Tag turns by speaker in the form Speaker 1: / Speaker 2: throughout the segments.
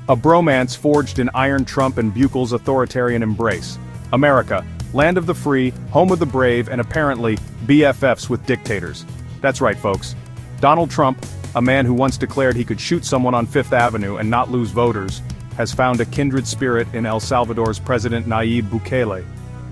Speaker 1: A bromance forged in Iron Trump and Bukele's authoritarian embrace. America, land of the free, home of the brave, and apparently, BFFs with dictators. That's right, folks. Donald Trump, a man who once declared he could shoot someone on Fifth Avenue and not lose voters, has found a kindred spirit in El Salvador's President Nayib Bukele.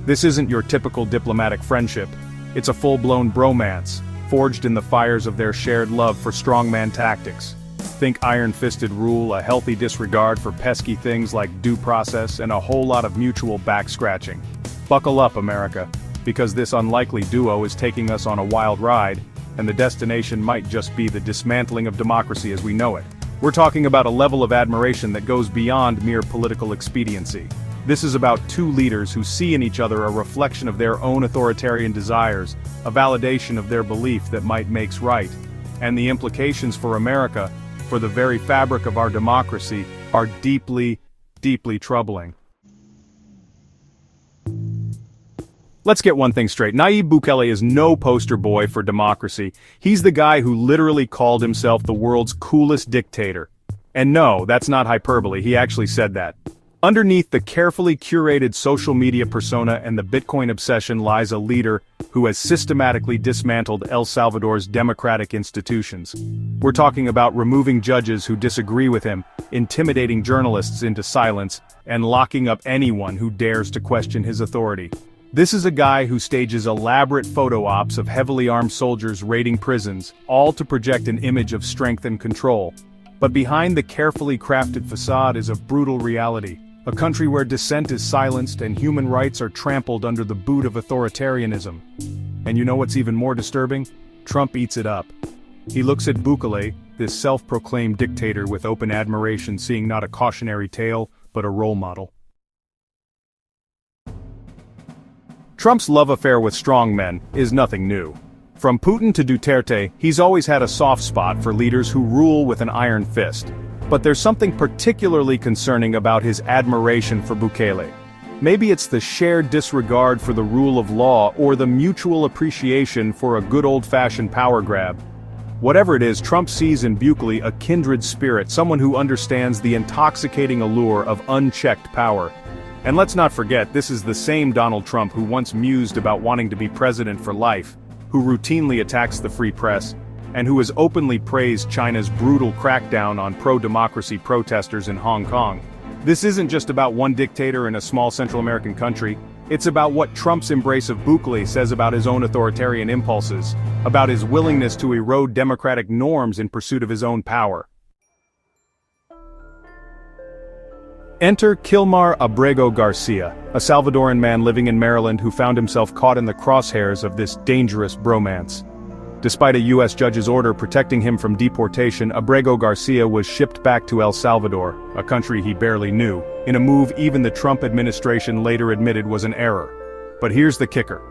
Speaker 1: This isn't your typical diplomatic friendship. It's a full-blown bromance, forged in the fires of their shared love for strongman tactics. Think iron-fisted rule, a healthy disregard for pesky things like due process, and a whole lot of mutual back-scratching. Buckle up, America, because this unlikely duo is taking us on a wild ride, and the destination might just be the dismantling of democracy as we know it. We're talking about a level of admiration that goes beyond mere political expediency. This is about two leaders who see in each other a reflection of their own authoritarian desires, a validation of their belief that might makes right. And the implications for America, for the very fabric of our democracy, are deeply, deeply troubling. Let's get one thing straight. Nayib Bukele is no poster boy for democracy. He's the guy who literally called himself the world's coolest dictator. And no, that's not hyperbole, he actually said that. Underneath the carefully curated social media persona and the Bitcoin obsession lies a leader who has systematically dismantled El Salvador's democratic institutions. We're talking about removing judges who disagree with him, intimidating journalists into silence, and locking up anyone who dares to question his authority. This is a guy who stages elaborate photo ops of heavily armed soldiers raiding prisons, all to project an image of strength and control. But behind the carefully crafted facade is a brutal reality. A country where dissent is silenced and human rights are trampled under the boot of authoritarianism. And you know what's even more disturbing? Trump eats it up. He looks at Bukele, this self-proclaimed dictator, with open admiration, seeing not a cautionary tale, but a role model. Trump's love affair with strongmen is nothing new. From Putin to Duterte, he's always had a soft spot for leaders who rule with an iron fist. But there's something particularly concerning about his admiration for Bukele. Maybe it's the shared disregard for the rule of law or the mutual appreciation for a good old-fashioned power grab. Whatever it is, Trump sees in Bukele a kindred spirit, someone who understands the intoxicating allure of unchecked power. And let's not forget, this is the same Donald Trump who once mused about wanting to be president for life, who routinely attacks the free press, and who has openly praised China's brutal crackdown on pro-democracy protesters in Hong Kong. This isn't just about one dictator in a small Central American country, it's about what Trump's embrace of Bukele says about his own authoritarian impulses, about his willingness to erode democratic norms in pursuit of his own power. Enter Kilmar Abrego Garcia, a Salvadoran man living in Maryland who found himself caught in the crosshairs of this dangerous bromance. Despite a U.S. judge's order protecting him from deportation, Abrego Garcia was shipped back to El Salvador, a country he barely knew, in a move even the Trump administration later admitted was an error. But here's the kicker.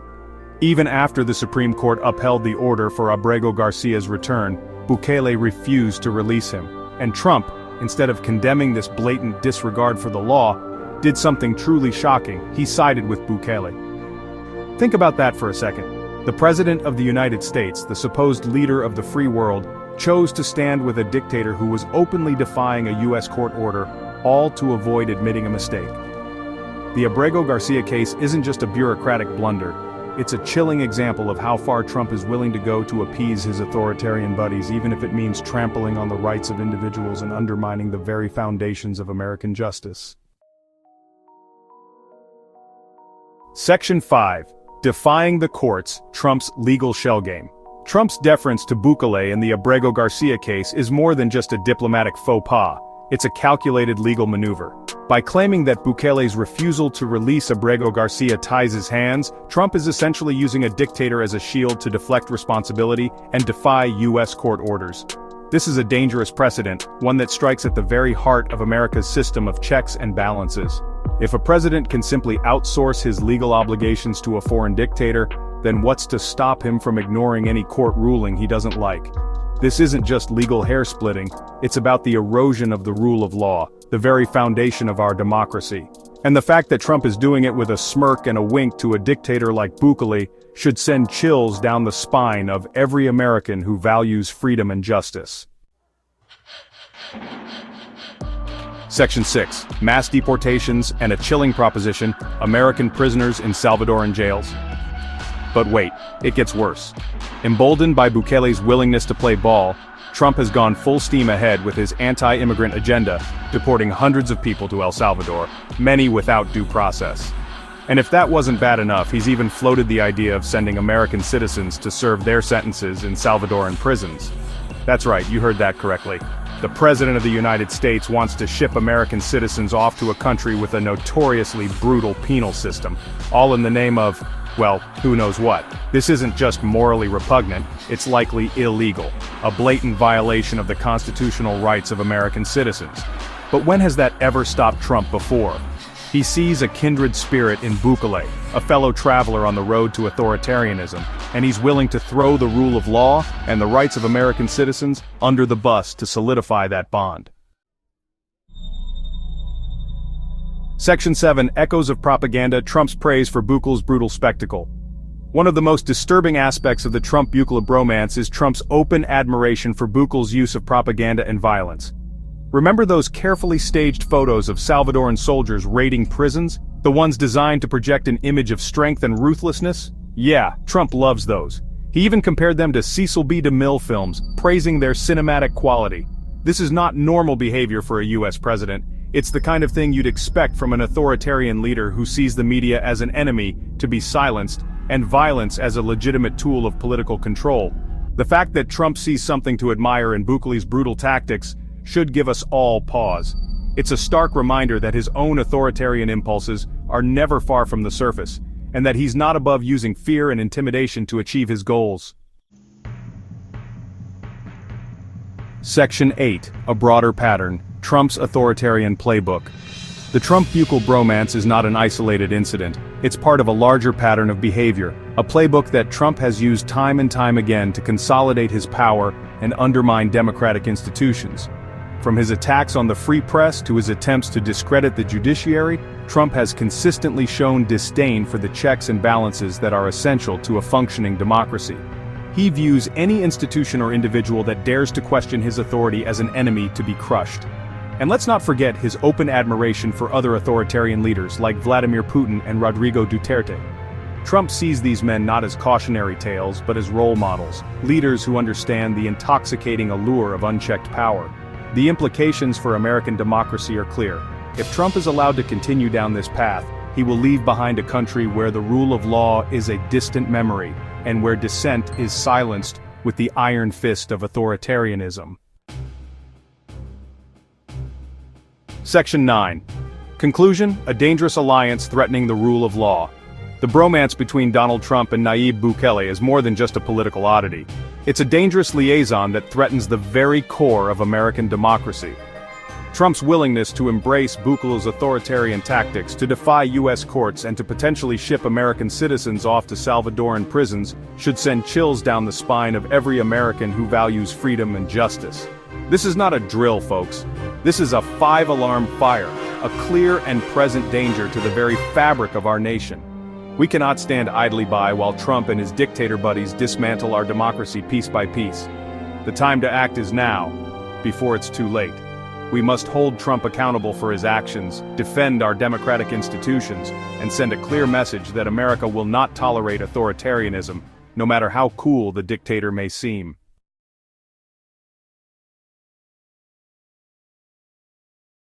Speaker 1: Even after the Supreme Court upheld the order for Abrego Garcia's return, Bukele refused to release him. And Trump, instead of condemning this blatant disregard for the law, did something truly shocking. He sided with Bukele. Think about that for a second. The President of the United States, the supposed leader of the free world, chose to stand with a dictator who was openly defying a U.S. court order, all to avoid admitting a mistake. The Abrego Garcia case isn't just a bureaucratic blunder, it's a chilling example of how far Trump is willing to go to appease his authoritarian buddies, even if it means trampling on the rights of individuals and undermining the very foundations of American justice. Section 5. Defying the courts, Trump's legal shell game. Trump's deference to Bukele in the Abrego Garcia case is more than just a diplomatic faux pas, it's a calculated legal maneuver. By claiming that Bukele's refusal to release Abrego Garcia ties his hands, Trump is essentially using a dictator as a shield to deflect responsibility and defy U.S. court orders. This is a dangerous precedent, one that strikes at the very heart of America's system of checks and balances. If a president can simply outsource his legal obligations to a foreign dictator, then what's to stop him from ignoring any court ruling he doesn't like? This isn't just legal hair-splitting, it's about the erosion of the rule of law, the very foundation of our democracy. And the fact that Trump is doing it with a smirk and a wink to a dictator like Bukele should send chills down the spine of every American who values freedom and justice. Section 6. Mass deportations and a chilling proposition, American prisoners in Salvadoran jails. But wait, it gets worse. Emboldened by Bukele's willingness to play ball, Trump has gone full steam ahead with his anti-immigrant agenda, deporting hundreds of people to El Salvador, many without due process. And if that wasn't bad enough, he's even floated the idea of sending American citizens to serve their sentences in Salvadoran prisons. That's right, you heard that correctly. The President of the United States wants to ship American citizens off to a country with a notoriously brutal penal system, all in the name of, well, who knows what. This isn't just morally repugnant, it's likely illegal, a blatant violation of the constitutional rights of American citizens. But when has that ever stopped Trump before? He sees a kindred spirit in Bukele, a fellow traveler on the road to authoritarianism, and he's willing to throw the rule of law and the rights of American citizens under the bus to solidify that bond. Section 7. Echoes of propaganda, Trump's praise for Bukele's brutal spectacle. One of the most disturbing aspects of the Trump-Bukele bromance is Trump's open admiration for Bukele's use of propaganda and violence. Remember those carefully staged photos of Salvadoran soldiers raiding prisons? The ones designed to project an image of strength and ruthlessness? Yeah, Trump loves those. He even compared them to Cecil B. DeMille films, praising their cinematic quality. This is not normal behavior for a US president. It's the kind of thing you'd expect from an authoritarian leader who sees the media as an enemy to be silenced, and violence as a legitimate tool of political control. The fact that Trump sees something to admire in Bukele's brutal tactics should give us all pause. It's a stark reminder that his own authoritarian impulses are never far from the surface, and that he's not above using fear and intimidation to achieve his goals. Section 8. A broader pattern, Trump's authoritarian playbook. The Trump-Bukele bromance is not an isolated incident, it's part of a larger pattern of behavior, a playbook that Trump has used time and time again to consolidate his power and undermine democratic institutions. From his attacks on the free press to his attempts to discredit the judiciary, Trump has consistently shown disdain for the checks and balances that are essential to a functioning democracy. He views any institution or individual that dares to question his authority as an enemy to be crushed. And let's not forget his open admiration for other authoritarian leaders like Vladimir Putin and Rodrigo Duterte. Trump sees these men not as cautionary tales but as role models, leaders who understand the intoxicating allure of unchecked power. The implications for American democracy are clear. If Trump is allowed to continue down this path, he will leave behind a country where the rule of law is a distant memory, and where dissent is silenced with the iron fist of authoritarianism. Section 9. Conclusion: a dangerous alliance threatening the rule of law. The bromance between Donald Trump and Nayib Bukele is more than just a political oddity. It's a dangerous liaison that threatens the very core of American democracy. Trump's willingness to embrace Bukele's authoritarian tactics, to defy US courts and to potentially ship American citizens off to Salvadoran prisons should send chills down the spine of every American who values freedom and justice. This is not a drill, folks. This is a five-alarm fire, a clear and present danger to the very fabric of our nation. We cannot stand idly by while Trump and his dictator buddies dismantle our democracy piece by piece. The time to act is now, before it's too late. We must hold Trump accountable for his actions, defend our democratic institutions, and send a clear message that America will not tolerate authoritarianism, no matter how cool the dictator may seem.